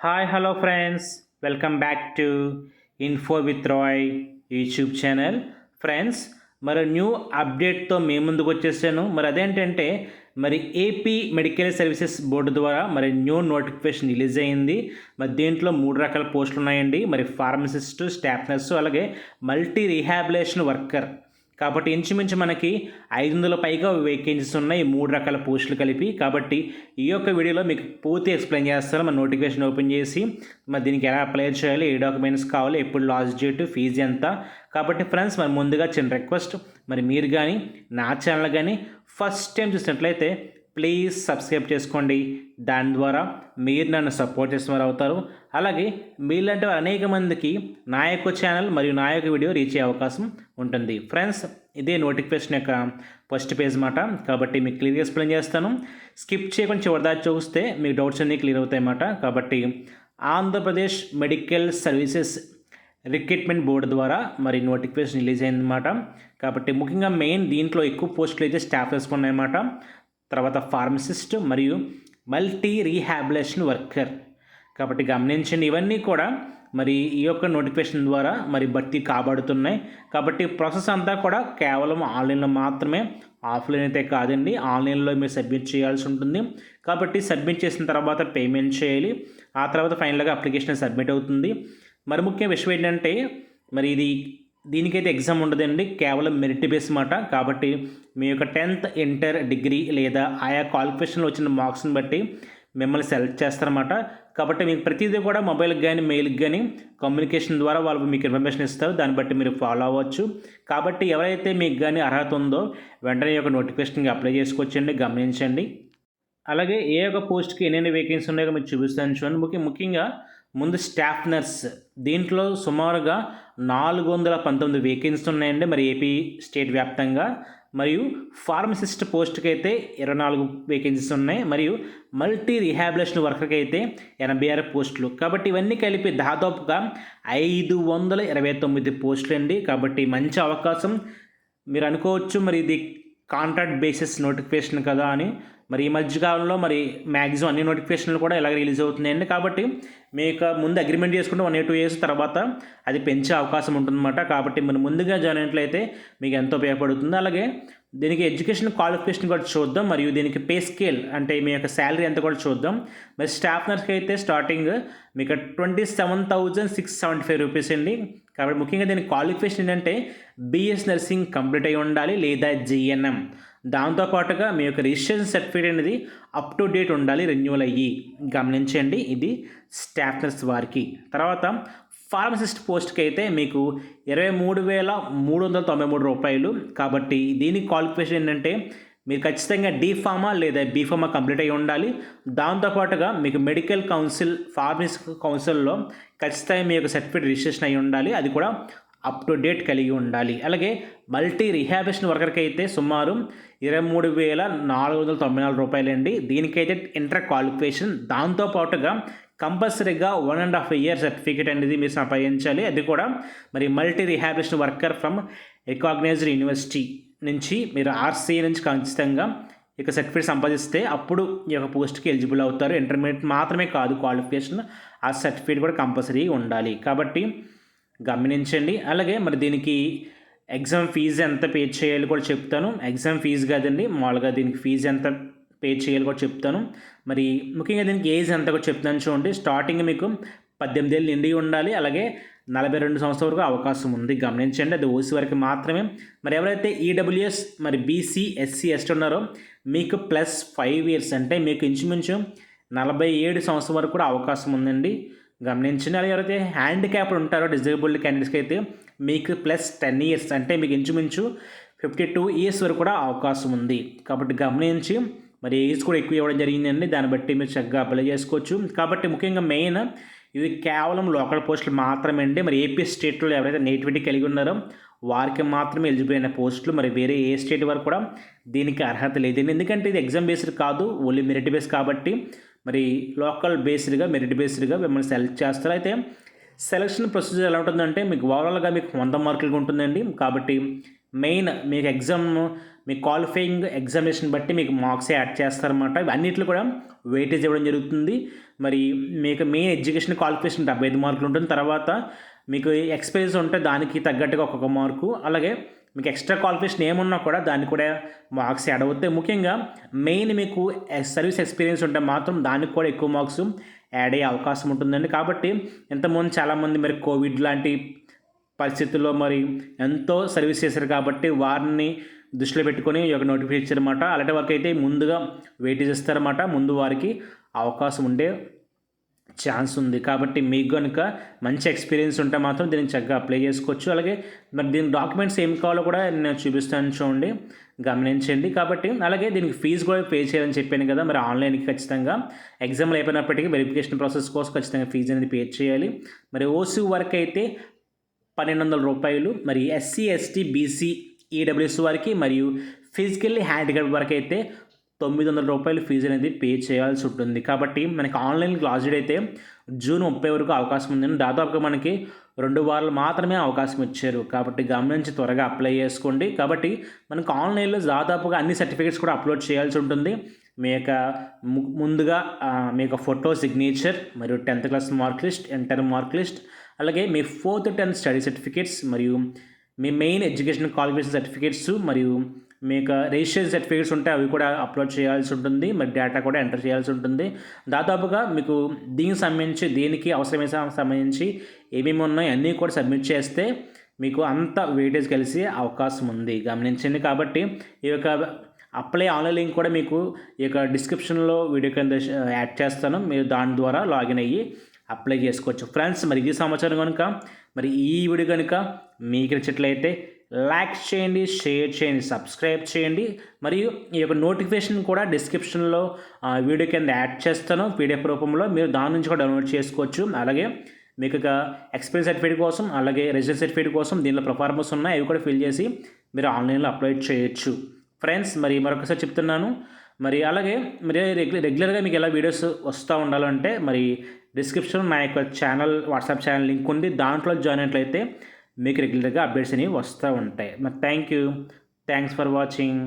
Hi hello friends, welcome back to info with Rai YouTube channel. Friends, మరి new అప్డేట్తో మీ ముందుకు వచ్చేసాను. మరి అదేంటంటే ఏపీ మెడికల్ సర్వీసెస్ బోర్డు ద్వారా న్యూ నోటిఫికేషన్ రిలీజ్ అయింది. మరి దీంట్లో 3 రకాల పోస్టులు ఉన్నాయండి. ఫార్మసిస్టు, స్టాఫ్ నర్సు, అలాగే మల్టీ రీహాబిలేషన్ వర్కర్. కాబట్టి ఇంచుమించు మనకి 500 పైగా వేకెన్సీస్ ఉన్నాయి, 3 రకాల పోస్టులు కలిపి. కాబట్టి ఈ యొక్క వీడియోలో మీకు పూర్తి ఎక్స్ప్లెయిన్ చేస్తాను. నోటిఫికేషన్ ఓపెన్ చేసి దీనికి ఎలా అప్లై చేయాలి, ఏ డాక్యుమెంట్స్ కావాలి, ఎప్పుడు లాస్ట్ డేట్, ఫీజు ఎంత. కాబట్టి ఫ్రెండ్స్, ముందుగా చిన్న రిక్వెస్ట్, మీరు కానీ నా ఛానల్ కానీ ఫస్ట్ టైం చూసినట్లయితే ప్లీజ్ సబ్స్క్రైబ్ చేసుకోండి. దాని ద్వారా మీరు నన్ను సపోర్ట్ చేసిన వారు అవుతారు. అలాగే మీలాంటి అనేక మందికి నా యొక్క ఛానల్ మరియు నా యొక్క వీడియో రీచ్ అయ్యే అవకాశం ఉంటుంది. ఫ్రెండ్స్, ఇదే నోటిఫికేషన్ యొక్క ఫస్ట్ పేజ్ మాట. కాబట్టి మీకు క్లియర్గా ఎక్స్ప్లెయిన్ చేస్తాను. స్కిప్ చేయకుండా చివరిదాకా చూస్తే మీకు డౌట్స్ అన్నీ క్లియర్ అవుతాయి అన్నమాట. కాబట్టి Andhra Pradesh medical services recruitment board ద్వారా నోటిఫికేషన్ రిలీజ్ అయిందన్నమాట. కాబట్టి ముఖ్యంగా మెయిన్ దీంట్లో ఎక్కువ పోస్టులు అయితే స్టాఫ్ వేసుకున్నాయన్నమాట. తర్వాత ఫార్మసిస్ట్ మరియు మల్టీ రీహాబిలేషన్ వర్కర్. కాబట్టి గమనించండి, ఇవన్నీ కూడా ఈ యొక్క నోటిఫికేషన్ ద్వారా భర్తీ కాబడుతున్నాయి. కాబట్టి ప్రాసెస్ అంతా కూడా కేవలం ఆన్లైన్లో మాత్రమే, ఆఫ్లైన్ అయితే కాదండి. ఆన్లైన్లో మీరు సబ్మిట్ చేయాల్సి ఉంటుంది. కాబట్టి సబ్మిట్ చేసిన తర్వాత పేమెంట్ చేయాలి. ఆ తర్వాత ఫైనల్గా అప్లికేషన్ సబ్మిట్ అవుతుంది. ముఖ్య విషయం ఏంటంటే దీనికైతే ఎగ్జామ్ ఉండదండి, కేవలం మెరిట్ బేస్ మాట. కాబట్టి మీ యొక్క 10th, ఇంటర్, డిగ్రీ లేదా ఆయా క్వాలిఫికేషన్లో వచ్చిన మార్క్స్ని బట్టి మిమ్మల్ని సెలెక్ట్ చేస్తారన్నమాట. కాబట్టి మీకు ప్రతిదీ కూడా మొబైల్కి కానీ మెయిల్కి కానీ కమ్యూనికేషన్ ద్వారా వాళ్ళు మీకు ఇన్ఫర్మేషన్ ఇస్తారు. దాన్ని బట్టి మీరు ఫాలో అవ్వచ్చు. కాబట్టి ఎవరైతే మీకు కానీ అర్హత ఉందో వెంటనే యొక్క నోటిఫికేషన్కి అప్లై చేసుకోవచ్చండి. గమనించండి. అలాగే ఏ యొక్క పోస్ట్కి ఎన్ని వేకెన్సీ ఉన్నాయో మీకు చూపిస్తాను చూడండి. ముఖ్యంగా ముందు స్టాఫ్ నర్స్, దీంట్లో సుమారుగా 419 వేకెన్సీ ఉన్నాయండి ఏపీ స్టేట్ వ్యాప్తంగా. మరియు ఫార్మసిస్ట్ పోస్ట్కి అయితే 24 వేకెన్సీస్ ఉన్నాయి. మల్టీ రీహాబిలేషన్ వర్కర్కి అయితే 86 పోస్టులు. కాబట్టి ఇవన్నీ కలిపి దాదాపుగా 529 పోస్టులు అండి. కాబట్టి మంచి అవకాశం. మీరు అనుకోవచ్చు ఇది కాంట్రాక్ట్ బేసిస్ నోటిఫికేషన్ కదా అని. ఈ మధ్యకాలంలో మ్యాక్సిమం అన్ని నోటిఫికేషన్లు కూడా ఇలాగ రిలీజ్ అవుతున్నాయండి. కాబట్టి మీకు ముందు అగ్రిమెంట్ చేసుకుంటే 1 year 2 years తర్వాత అది పెంచే అవకాశం ఉంటుందన్నమాట. కాబట్టి ముందుగా జాయిన్ అయినట్లయితే మీకు ఎంతో ఉపయోగపడుతుంది. అలాగే దీనికి ఎడ్యుకేషన్ క్వాలిఫికేషన్ కూడా చూద్దాం. దీనికి పే స్కేల్ అంటే మీ యొక్క శాలరీ ఎంత కూడా చూద్దాం. స్టాఫ్ నర్స్కి అయితే స్టార్టింగ్ మీకు 27,675 రూపీస్ అండి. కాబట్టి ముఖ్యంగా దీనికి క్వాలిఫికేషన్ ఏంటంటే BS నర్సింగ్ కంప్లీట్ అయి ఉండాలి లేదా GNM. దాంతోపాటుగా మీ యొక్క రిజిస్ట్రేషన్ సర్టిఫికేట్ అనేది అప్ టు డేట్ ఉండాలి, రెన్యువల్ అయ్యి. గమనించండి, ఇది స్టాఫ్ నర్స్ వారికి. తర్వాత ఫార్మసిస్ట్ పోస్ట్కి అయితే మీకు 23,393 రూపాయలు. కాబట్టి దీనికి క్వాలిఫికేషన్ ఏంటంటే మీరు ఖచ్చితంగా D.Pharma లేదా B.Pharma కంప్లీట్ అయి ఉండాలి. దాంతోపాటుగా మీకు మెడికల్ కౌన్సిల్, ఫార్మసీ కౌన్సిల్లో ఖచ్చితంగా మీ యొక్క సర్టిఫికేట్ రిజిస్ట్రేషన్ అయి ఉండాలి, అది కూడా అప్ టు డేట్ కలిగి ఉండాలి. అలాగే మల్టీ రీహాబిలేషన్ వర్కర్కి అయితే సుమారు 23,494 రూపాయలండి. దీనికైతే ఇంటర్ క్వాలిఫికేషన్, దాంతోపాటుగా కంపల్సరీగా 1.5 year సర్టిఫికేట్ అనేది మీరు సంపాదించాలి. అది కూడా multi rehabilitation worker from recognised university నుంచి మీరు RCA నుంచి ఖచ్చితంగా ఇక సర్టిఫికేట్ సంపాదిస్తే అప్పుడు ఈ యొక్క పోస్ట్కి ఎలిజిబుల్ అవుతారు. ఇంటర్మీడియట్ మాత్రమే కాదు క్వాలిఫికేషన్, ఆ సర్టిఫికేట్ కూడా కంపల్సరీ ఉండాలి. కాబట్టి గమనించండి. అలాగే దీనికి ఎగ్జామ్ ఫీజు ఎంత పే చేయాలి కూడా చెప్తాను. ఎగ్జామ్ ఫీజు కాదండి, మామూలుగా దీనికి ఫీజు ఎంత పే చేయాలి కూడా చెప్తాను. ముఖ్యంగా దీనికి ఏజ్ ఎంత కూడా చెప్తాను చూడండి. స్టార్టింగ్ మీకు 18 ఏళ్ళు నిండి ఉండాలి. అలాగే 42 సంవత్సరాల వరకు అవకాశం ఉంది. గమనించండి, అది ఓసీ వరకు మాత్రమే. ఎవరైతే EWS BC SC ST ఉన్నారో మీకు +5 years అంటే మీకు ఇంచుమించు 47 సంవత్సరం వరకు కూడా అవకాశం ఉందండి. గమనించండి. అలాగే ఎవరైతే హ్యాండిక్యాప్డ్ ఉంటారో డిజేబుల్డ్ క్యాండిడేట్స్కి అయితే మీకు +10 years అంటే మీకు ఇంచుమించు 52 years వరకు కూడా అవకాశం ఉంది. కాబట్టి గమనించి ఏజ్ కూడా ఎక్కువ ఇవ్వడం జరిగిందండి. దాన్ని బట్టి మీరు చక్కగా అప్లై చేసుకోవచ్చు. కాబట్టి ముఖ్యంగా మెయిన్ ఇది కేవలం లోకల్ పోస్టులు మాత్రమే అండి. ఏపీ స్టేట్లో ఎవరైతే నేటివిటీ కలిగి ఉన్నారో వారికి మాత్రమే ఎలిజిబుల్ అయిన పోస్టులు. వేరే ఏ స్టేట్ వరకు కూడా దీనికి అర్హత లేదండి. ఎందుకంటే ఇది ఎగ్జామ్ బేస్డ్ కాదు, ఓన్లీ మెరిట్ బేస్. కాబట్టి లోకల్ బేస్డ్గా, మెరిట్ బేస్డ్గా మిమ్మల్ని సెలెక్ట్ చేస్తారు. అయితే సెలక్షన్ ప్రొసీజర్ ఎలా ఉంటుందంటే మీకు ఓవరాల్గా మీకు 100 మార్కులుగా ఉంటుందండి. కాబట్టి మెయిన్ మీకు ఎగ్జామ్ మీ క్వాలిఫైయింగ్ ఎగ్జామినేషన్ బట్టి మీకు మార్క్స్ యాడ్ చేస్తారన్నమాట. అన్నిట్లో కూడా వెయిటేజ్ ఇవ్వడం జరుగుతుంది. మరి మీకు మెయిన్ ఎడ్యుకేషన్ క్వాలిఫికేషన్ 75 మార్కులు ఉంటుంది. తర్వాత మీకు ఎక్స్పీరియన్స్ ఉంటే దానికి తగ్గట్టుగా ఒక్కొక్క మార్కు, అలాగే మీకు ఎక్స్ట్రా క్వాలిఫికేషన్ ఏమున్నా కూడా దానికి కూడా మార్క్స్ యాడ్ అవుతాయి. ముఖ్యంగా మెయిన్ మీకు సర్వీస్ ఎక్స్పీరియన్స్ ఉంటే మాత్రం దానికి కూడా ఎక్కువ మార్క్స్ యాడ్ అయ్యే అవకాశం ఉంటుందండి. కాబట్టి ఎంతమంది చాలామంది మరి కోవిడ్ లాంటి పరిస్థితుల్లో మరి ఎంతో సర్వీస్ చేశారు కాబట్టి వారిని దృష్టిలో పెట్టుకొని ఈ యొక్క నోటిఫికేషన్ ఇచ్చారన్నమాట. అలాంటి వారికి అయితే ముందుగా వెయిటేజ్ ఇస్తారన్నమాట. ముందు వారికి అవకాశం ఉండే ఛాన్స్ ఉంది. కాబట్టి మీకు కనుక మంచి ఎక్స్పీరియన్స్ ఉంటే మాత్రం దీనికి చక్కగా అప్లై చేసుకోవచ్చు. అలాగే మరి దీని డాక్యుమెంట్స్ ఏం కావాలో కూడా నేను చూపిస్తాను, చూడండి, గమనించండి. కాబట్టి అలాగే దీనికి ఫీజు కూడా పే చేయాలని చెప్పాను కదా, మరి ఆన్లైన్కి ఖచ్చితంగా ఎగ్జామ్లు అయిపోయినప్పటికీ వెరిఫికేషన్ ప్రాసెస్ కోసం ఖచ్చితంగా ఫీజు అనేది పే చేయాలి. మరి ఓసీ వరకు అయితే 1200 రూపాయలు, మరి ఎస్సీ ఎస్టీ బీసీ ఈడబ్ల్యూఎస్ వారికి మరియు ఫిజికల్లీ హ్యాండిక్యాప్డ్ వరకు అయితే 900 రూపాయలు ఫీజు అనేది పే చేయాల్సి ఉంటుంది. కాబట్టి మనకి ఆన్లైన్ క్లాస్ డేట్ అయితే జూన్ 30 వరకు అవకాశం ఉందండి. దాదాపుగా మనకి 2 వారాలు మాత్రమే అవకాశం ఇచ్చారు. కాబట్టి గమనించి త్వరగా అప్లై చేసుకోండి. కాబట్టి మనకు ఆన్లైన్లో దాదాపుగా అన్ని సర్టిఫికేట్స్ కూడా అప్లోడ్ చేయాల్సి ఉంటుంది. మీ యొక్క ముందుగా మీ యొక్క ఫోటో, సిగ్నేచర్, మరియు 10th class mark list, inter mark list, అలాగే మీ 4th, 10th స్టడీ సర్టిఫికేట్స్, మరియు మీ మెయిన్ ఎడ్యుకేషన్ క్వాలిఫికేషన్ సర్టిఫికేట్స్, మరియు మీకు రిజిస్ట్రేషన్ సర్టిఫికేట్స్ ఉంటే అవి కూడా అప్లోడ్ చేయాల్సి ఉంటుంది. మరి డేటా కూడా ఎంటర్ చేయాల్సి ఉంటుంది. దాదాపుగా మీకు దీనికి సంబంధించి దేనికి అవసరమైన సంబంధించి ఏమేమి ఉన్నాయో అన్నీ కూడా సబ్మిట్ చేస్తే మీకు అంత వెయిటేజ్ కలిసి అవకాశం ఉంది, గమనించండి. కాబట్టి ఈ యొక్క అప్లై ఆన్లైన్ లింక్ కూడా మీకు ఈ యొక్క డిస్క్రిప్షన్లో వీడియో కింద యాడ్ చేస్తాను. మీరు దాని ద్వారా లాగిన్ అయ్యి అప్లై చేసుకోవచ్చు. ఫ్రెండ్స్, మరి ఈ సమాచారం కనుక మరి ఈ వీడియో కనుక మీకు నచ్చినట్లయితే లైక్ చేయండి, షేర్ చేయండి, సబ్స్క్రైబ్ చేయండి. మరియు ఈ యొక్క నోటిఫికేషన్ కూడా డిస్క్రిప్షన్లో వీడియో కింద యాడ్ చేస్తాను పీడిఎఫ్ రూపంలో. మీరు దాని నుంచి కూడా డౌన్లోడ్ చేసుకోవచ్చు. అలాగే మీకు ఒక ఎక్స్పీరియన్స్ సర్టిఫికేట్ కోసం, అలాగే రెసిడెన్స్ సర్టిఫికేట్ కోసం దీనిలో ప్రొఫార్మస్ ఉన్నాయి, అవి కూడా ఫిల్ చేసి మీరు ఆన్లైన్లో అప్లై చేయొచ్చు. ఫ్రెండ్స్, మరి మరొకసారి చెప్తున్నాను, మరి అలాగే మరి రెగ్యులర్గా మీకు ఎలా వీడియోస్ వస్తూ ఉండాలంటే మరి డిస్క్రిప్షన్ నా యొక్క ఛానల్, వాట్సాప్ ఛానల్ లింక్ ఉంది. దాంట్లో జాయిన్ అయినట్లయితే మీకు రెగ్యులర్గా అప్డేట్స్ అనేవి వస్తూ ఉంటాయి. మరి థ్యాంక్స్ ఫర్ వాచింగ్.